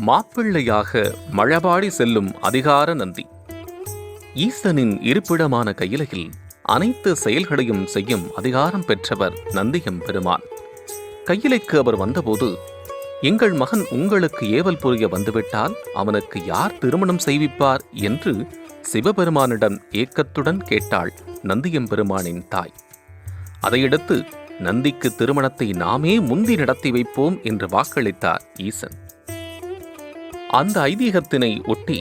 மாப்பிள்ளையாக மழபாடி செல்லும் அதிகார நந்தி. ஈசனின் இருப்பிடமான கையிலையில் அனைத்து செயல்களையும் செய்யும் அதிகாரம் பெற்றவர் நந்தியம் பெருமான். கையிலைக்கு அவர் வந்தபோது, எங்கள் மகன் உங்களுக்கு ஏவல் புரிய வந்துவிட்டால் அவனுக்கு யார் திருமணம் செய்விப்பார் என்று சிவபெருமானிடம் ஏக்கத்துடன் கேட்டாள் நந்தியம் பெருமானின் தாய். அதையடுத்து நந்திக்கு திருமணத்தை நாமே முந்தி நடத்தி வைப்போம் என்று வாக்களித்தார் ஈசன். அந்த ஐதீகத்தினை ஒட்டி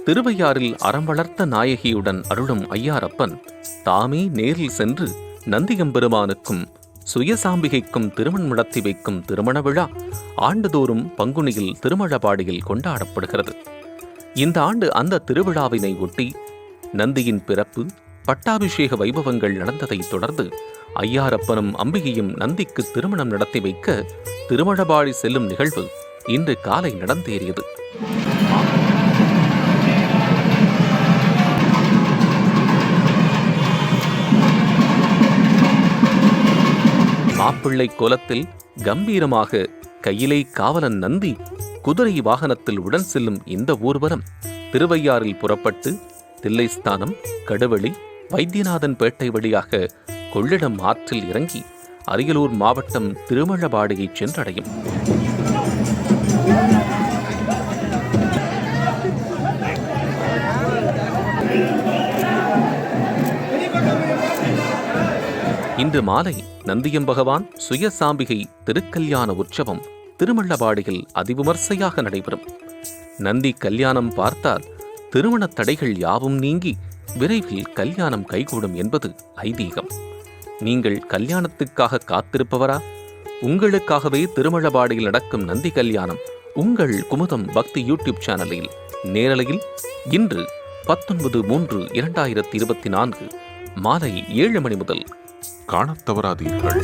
திருவையாறில் அறம் வளர்த்த நாயகியுடன் அருளும் ஐயாரப்பன் தாமே நேரில் சென்று நந்தியம்பெருமானுக்கும் சுயசாம்பிகைக்கும் திருமணம் நடத்தி வைக்கும் திருமண விழா ஆண்டுதோறும் பங்குனியில் திருமழபாடியில் கொண்டாடப்படுகிறது. இந்த ஆண்டு அந்த திருவிழாவினை ஒட்டி நந்தியின் பிறப்பு, பட்டாபிஷேக வைபவங்கள் நடந்ததைத் தொடர்ந்து ஐயாரப்பனும் அம்பிகையும் நந்திக்கு திருமணம் நடத்தி வைக்க திருமழபாடி செல்லும் நிகழ்வு இன்று காலை நடந்தேறியது. மாப்பிள்ளை கோலத்தில் கம்பீரமாக கையிலை காவலன் நந்தி குதிரை வாகனத்தில் உடன் செல்லும் இந்த ஊர்வலம் திருவையாறில் புறப்பட்டு தில்லைஸ்தானம், கடுவெளி, வைத்தியநாதன் பேட்டை வழியாக கொள்ளிடம் ஆற்றில் இறங்கி அரியலூர் மாவட்டம் திருமழபாடியை சென்றடையும். இன்று மாலை நந்தியம் பகவான் சுயசாம்பிகை திருக்கல்யாண உற்சவம் திருமழபாடியில் அதிவிமர்சையாக நடைபெறும். நந்தி கல்யாணம் பார்த்தால் திருமண தடைகள் யாவும் நீங்கி விரைவில் கல்யாணம் கைகூடும் என்பது ஐதீகம். நீங்கள் கல்யாணத்துக்காக காத்திருப்பவரா? உங்களுக்காகவே திருமழபாடியில் நடக்கும் நந்தி கல்யாணம் உங்கள் குமுதம் பக்தி யூடியூப் சேனலில் நேரலையில் இன்று 19/3/2024 மாலை 7 மணி முதல் காணத் தவறாதீர்கள்.